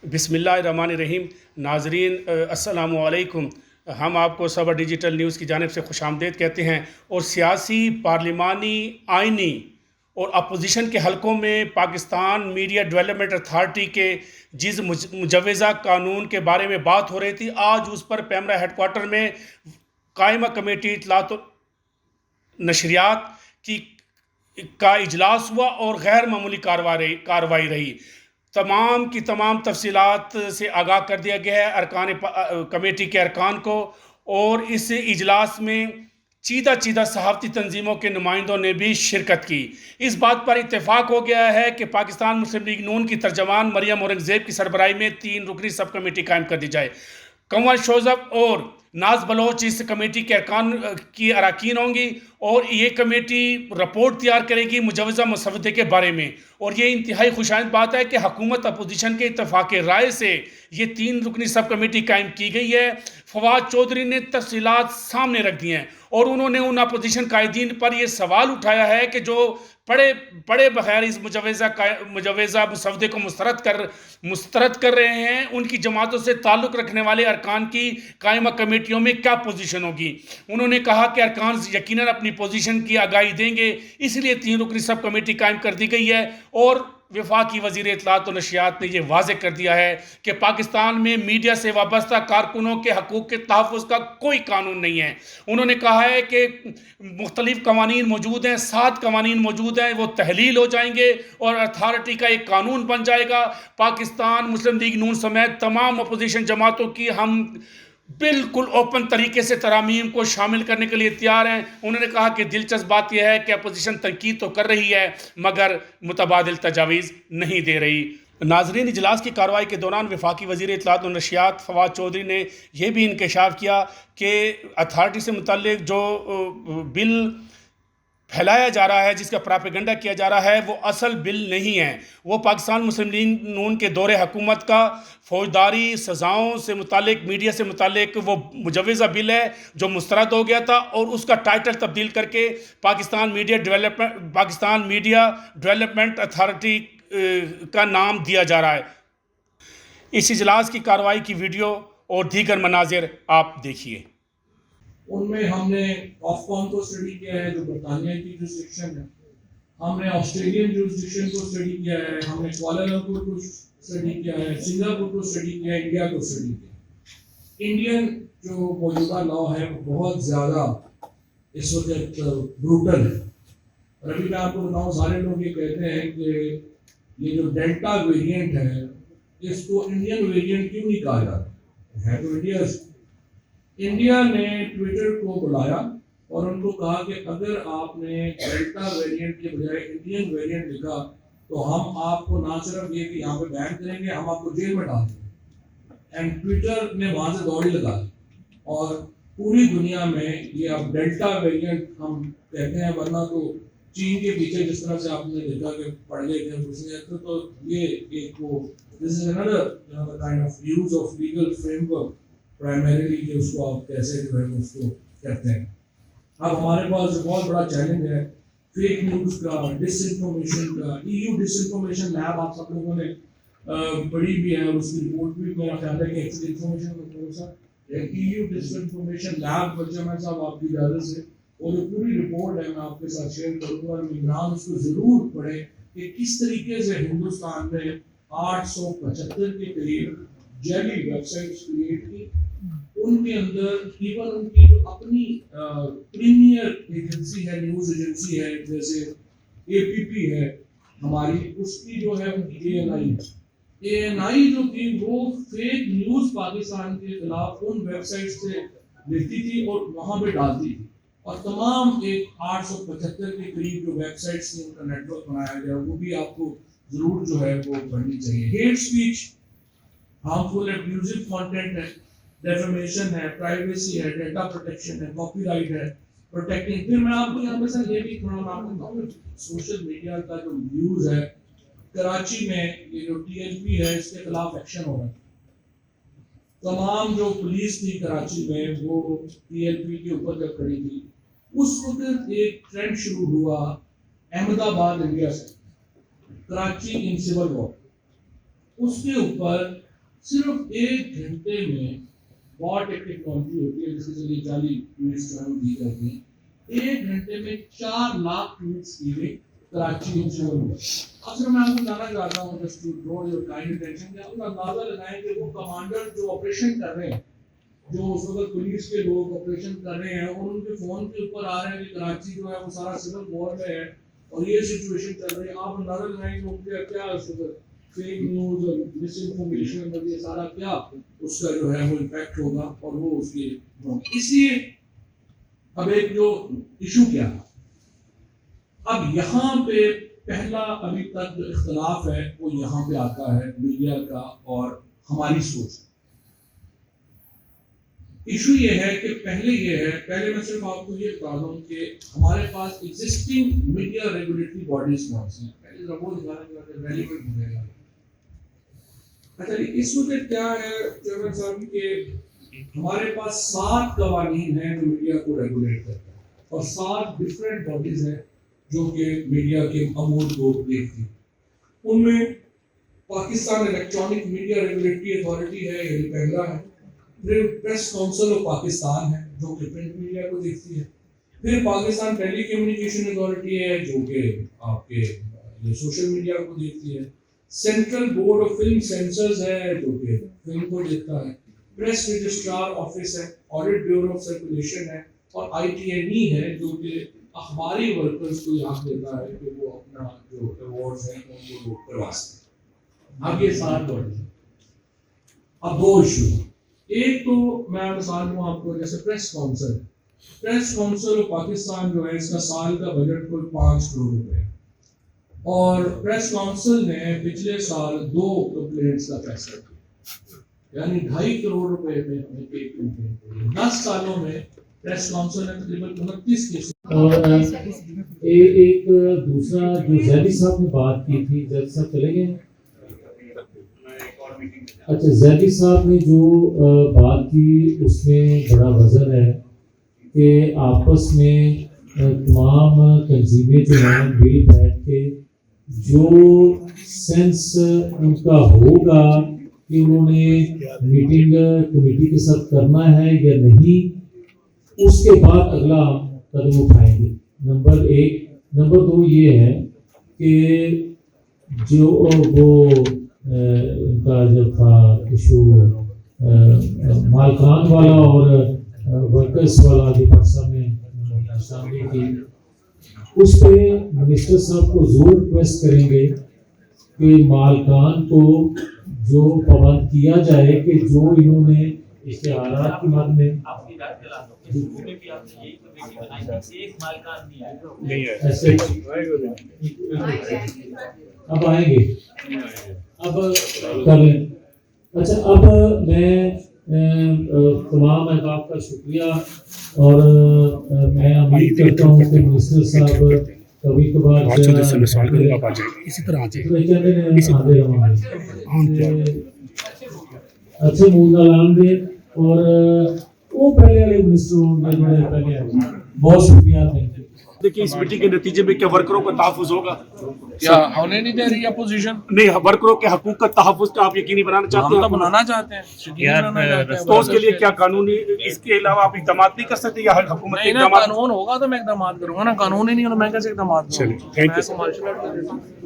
بسم اللہ الرحمن الرحیم. ناظرین السلام علیکم. ہم آپ کو صبر ڈیجیٹل نیوز کی جانب سے خوش آمدید کہتے ہیں. اور سیاسی، پارلیمانی، آئینی اور اپوزیشن کے حلقوں میں پاکستان میڈیا ڈیولپمنٹ اتھارٹی کے جس مجوزہ قانون کے بارے میں بات ہو رہی تھی، آج اس پر پیمرا ہیڈ کوارٹر میں قائمہ کمیٹی اطلاعات و نشریات کا اجلاس ہوا اور غیر معمولی کارروائی رہی. تمام کی تمام تفصیلات سے آگاہ کر دیا گیا ہے کمیٹی کے ارکان کو، اور اس اجلاس میں چیدہ صحافتی تنظیموں کے نمائندوں نے بھی شرکت کی. اس بات پر اتفاق ہو گیا ہے کہ پاکستان مسلم لیگ نون کی ترجمان مریم اورنگزیب کی سربراہی میں 3 رکنی سب کمیٹی قائم کر دی جائے. کنور شوزب اور ناز بلوچ اس کمیٹی کے اراکین ہوں گی، اور یہ کمیٹی رپورٹ تیار کرے گی مجوزہ مسودے کے بارے میں. اور یہ انتہائی خوشائند بات ہے کہ حکومت اپوزیشن کے اتفاق رائے سے یہ 3 رکنی سب کمیٹی قائم کی گئی ہے. فواد چودھری نے تفصیلات سامنے رکھ دی ہیں، اور انہوں نے ان اپوزیشن قائدین پر یہ سوال اٹھایا ہے کہ جو پڑے بغیر اس مجوزہ مسودے کو مسترد کر رہے ہیں، ان کی جماعتوں سے تعلق رکھنے والے ارکان کی قائمہ کمیٹیوں میں کیا پوزیشن ہوگی. انہوں نے کہا کہ ارکان یقیناً اپنی پوزیشن کی آگاہی دیں گے، اس لیے 3 رکنی سب کمیٹی قائم کر دی گئی ہے. اور وفاقی وزیر اطلاعات و نشریات نے یہ واضح کر دیا ہے کہ پاکستان میں میڈیا سے وابستہ کارکنوں کے حقوق کے تحفظ کا کوئی قانون نہیں ہے. انہوں نے کہا ہے کہ مختلف قوانین موجود ہیں، 7 قوانین موجود ہیں، وہ تحلیل ہو جائیں گے اور اتھارٹی کا ایک قانون بن جائے گا. پاکستان مسلم لیگ نون سمیت تمام اپوزیشن جماعتوں کی ہم بالکل اوپن طریقے سے ترامیم کو شامل کرنے کے لیے تیار ہیں. انہوں نے کہا کہ دلچسپ بات یہ ہے کہ اپوزیشن تنقید تو کر رہی ہے مگر متبادل تجاویز نہیں دے رہی. ناظرین، اجلاس کی کارروائی کے دوران وفاقی وزیر اطلاعات و نشریات فواد چودھری نے یہ بھی انکشاف کیا کہ اتھارٹی سے متعلق جو بل پھیلایا جا رہا ہے، جس کا پراپیگنڈا کیا جا رہا ہے، وہ اصل بل نہیں ہے. وہ پاکستان مسلم لیگ نون کے دور حکومت کا فوجداری سزاؤں سے متعلق، میڈیا سے متعلق وہ مجوزہ بل ہے جو مسترد ہو گیا تھا، اور اس کا ٹائٹل تبدیل کر کے پاکستان میڈیا ڈیولپمنٹ اتھارٹی کا نام دیا جا رہا ہے. اس اجلاس کی کارروائی کی ویڈیو اور دیگر مناظر آپ دیکھیے. ان میں ہم نے آفکون کو اسٹڈی کیا ہے جو برطانیہ کی جورسڈکشن ہے، ہم نے آسٹریلین جورسڈکشن کو اسٹڈی کیا ہے، ہم نے کوالالمپور کو اسٹڈی کیا ہے، سنگاپور کو اسٹڈی کیا ہے، انڈیا کو اسٹڈی کیا. انڈین جو موجودہ لا ہے وہ بہت زیادہ اس وقت بروٹل ہے. اور ابھی میں آپ کو بتاؤں، سارے لوگ یہ کہتے ہیں کہ یہ جو ڈیلٹا ویریئنٹ ہے اس کو انڈین ویریئنٹ کیوں نہیں کہا جاتا ہے. تو انڈیا نے ٹویٹر کو بلایا اور ان کو کہا کہ اگر آپ نے ڈیلٹا ویریئنٹ کے بجائے انڈین ویریئنٹ لکھا تو ہم آپ کو نہ صرف یہ کہ یہاں پہ بین کریں گے، ہم آپ کو جیل میں ڈال دیں گے. اینڈ ٹویٹر نے وہاں سے دوڑی لگا دی اور پوری دنیا میں یہ اب ڈیلٹا ویریئنٹ ہم کہتے ہیں. ورنہ تو چین کے پیچھے جس طرح سے آپ نے دیکھا کہ پڑھ گئے تھے کچھ نہیں، تو یہ ایک وہ دس از another kind of use of legal framework primarily کہ اس کو آپ کیسے جو ہے اس کو کرتے ہیں. اب ہمارے پاس بہت بڑا چیلنج ہے فیک نیوز کا، ڈس انفارمیشن کا. EU ڈس انفارمیشن لیب آپ سب لوگوں نے پڑھی بھی ہے، اس کی رپورٹ بھی میرا خیال ہے کہ ایکچولی انفارمیشن EU ڈس انفارمیشن لیب بچہ صاحب آپ کی اجازت سے، اور جو پوری رپورٹ ہے میں آپ کے ساتھ شیئر کروں گا. ممبران اس کو ضرور پڑھیں کہ کس طریقے سے ہندوستان میں 875 کے قریب جعلی ویب سائٹس کریٹ کی. ان کے اندر ایون ان کی جو اپنی پریمیئر ایجنسی ہے، نیوز ایجنسی ہے، جیسے APP ہے ہماری، اس کی جو ہے ANI جو تھی وہ فیک نیوز پاکستان کے خلاف ان ویب سائٹ سے لکھتی تھی اور وہاں پہ ڈالتی تھی. اور تمام ایک 875 کے قریب جو ویب سائٹس نے ان کا نیٹ ورک بنایا گیا، وہ بھی آپ کو ضرور جو ہے وہ پڑھنی چاہیے. ہیٹ اسپیچ، ہارمفل ابیوزو کانٹینٹ ہے، ڈیفیمیشن ہے، پرائیویسی ہے، ڈیٹا پروٹیکشن ہے، کاپی رائٹ ہے، پروٹیکٹنگ. پھر میں آپ کو یہاں پہ سر یہ بھی تھوڑا آپ کو بتاؤں سوشل میڈیا کا جو نیوز ہے. کراچی میں یہ جو TLP ہے اس کے خلاف ایکشن ہو رہا ہے. تمام جو پولیس تھی کراچی میں وہ TLP کے اوپر جب کھڑی تھی، اس وقت ایک ٹرینڈ شروع ہوا احمد آباد انڈیا سے، کراچی ان سول وار. اس کے اوپر صرف 1 گھنٹے میں بہت ایک ٹیکنالوجی ہوتی ہے جس کے ذریعے جعلی ٹویٹس جو ہے وہ دی جاتی ہیں. 1 گھنٹے میں 4 لاکھ ٹویٹس کیے کراچی انشور میں. اصل میں آپ کو جانا چاہتا ہوں just to draw your kind attention کہ آپ اندازہ لگائیں کہ وہ کمانڈر جو آپریشن کر رہے ہیں, جو اس وقت پولیس کے لوگ آپریشن کر رہے ہیں, اور ان کے فون کے اوپر آ رہے ہیں کہ کراچی جو ہے وہ سارا سول وار میں ہے اور یہ سچویشن چل رہی ہے. آپ اندازہ لگائیں کہ ان کے کیا اس وقت فیک نیوز اور مس انفارمیشن اور یہ سارا کیا اس کا جو ہے وہ امپیکٹ ہوگا. اور وہ اس کی اس لیے اب ایک جو ایشو کیا ہے, اب یہاں پہ پہلا ابھی تک جو اختلاف ہے وہ یہاں پہ آتا ہے میڈیا کا اور ہماری سوچ. ایشو یہ ہے کہ پہلے میں صرف آپ کو یہ بتا دوں کہ ہمارے پاس ایگزسٹنگ میڈیا ریگولیٹری باڈیز کون سی ہیں. پہلے وہ دکھانا چاہتے ہیں ریلیونٹ ہونے گا. اچھا اس وقت کیا ہے چیئرمین صاحب کہ ہمارے پاس 7 قوانین ہیں جو میڈیا کو ریگولیٹ کرتے ہیں اور 7 ڈفرینٹ باڈیز ہیں جو کہ میڈیا کے امور کو دیکھتی ہیں. ان میں Pakistan electronic media regulatory authority ہے, یعنی پہلا ہے. پھر پریس کاؤنسل آف پاکستان ہے جو کہ پرنٹ میڈیا کو دیکھتی ہے. پھر پاکستان ٹیلی کمیونیکیشن اتھارٹی ہے جو کہ آپ کے یہ سوشل میڈیا کو دیکھتی ہے. Central board of film censors ہے جو کہ فلم کو دیکھتا ہے. پریس رجسٹرار آفس ہے, آڈٹ بیورو آف سرکولیشن ہے, اور ITNE ہے جو کہ اخباری ورکرز کو یہاں دیتا ہے کہ وہ اپنا جو ایوارڈز ہیں ان کو لوگ کروا سکیں. اب یہ 7 باڈیز ہیں. اب 2 ایشو ہیں. ایک تو میں مثال دوں آپ کو, جیسے پریس کاؤنسل آف پاکستان جو ہے اس کا سال کا بجٹ کوئی 5 کروڑ روپے ہے, اور پریس کاؤنسل نے پچھلے سال 2 کمپلینٹس کا فیصلہ کیا, یعنی 2.5 کروڑ روپے میں ایک کمپلینٹ ہوئی. 10 سالوں میں پریس کاؤنسل نے تقریباً 29 کیس. اور ایک دوسرا جو زیدی صاحب نے بات کی تھی, زیدی صاحب چلے گئے. اچھا, زیدی صاحب نے جو بات کی اس میں بڑا وزن ہے کہ آپس میں تمام تنظیمیں جو ہیں مل بیٹھ کے جو سینس ان کا ہوگا کہ انہوں نے میٹنگ کمیٹی کے ساتھ کرنا ہے یا نہیں, اس کے بعد اگلا قدم اٹھائیں گے. نمبر 1. نمبر 2 یہ ہے کہ جو وہ ان کا جو تھا ایشو مالکان والا اور ورکرس والا جو پاکستان میں شامل کی, اس پہ منسٹر صاحب کو ضرور ریکویسٹ کریں گے کہ مالکان کو جو پابند کیا جائے کہ جو انہوں نے اشتہارات کی مد میں اب آئیں گے, اب کر لیں. اچھا, اب میں تمام احباب کا شکریہ, اور میں امید کرتا ہوں کہ منسٹر صاحب کبھی کبھار اسی طرح اچھے موضوعات دے, اور وہ پہلے والے منسٹر پہلے. بہت شکریہ. Thank you. دیکھیے اس میٹنگ کے نتیجے میں کیا ورکروں کا تحفظ ہوگا؟ کیا ہونے نہیں دے رہی اپوزیشن؟ نہیں, ورکروں کے حقوق کا تحفظ کا آپ یقینی بنانا چاہتے ہم ہیں؟ تو بنانا چاہتے ہیں. تو اس کے لیے کیا قانونی, اس کے علاوہ آپ اقدامات نہیں کر سکتے یا حکومت کے اقدامات؟ قانون ہوگا تو میں اقدامات کروں گا نا, قانون ہی نہیں ہونا میں کیسے اقدامات کروں گا؟ چلیے, تھینک یو.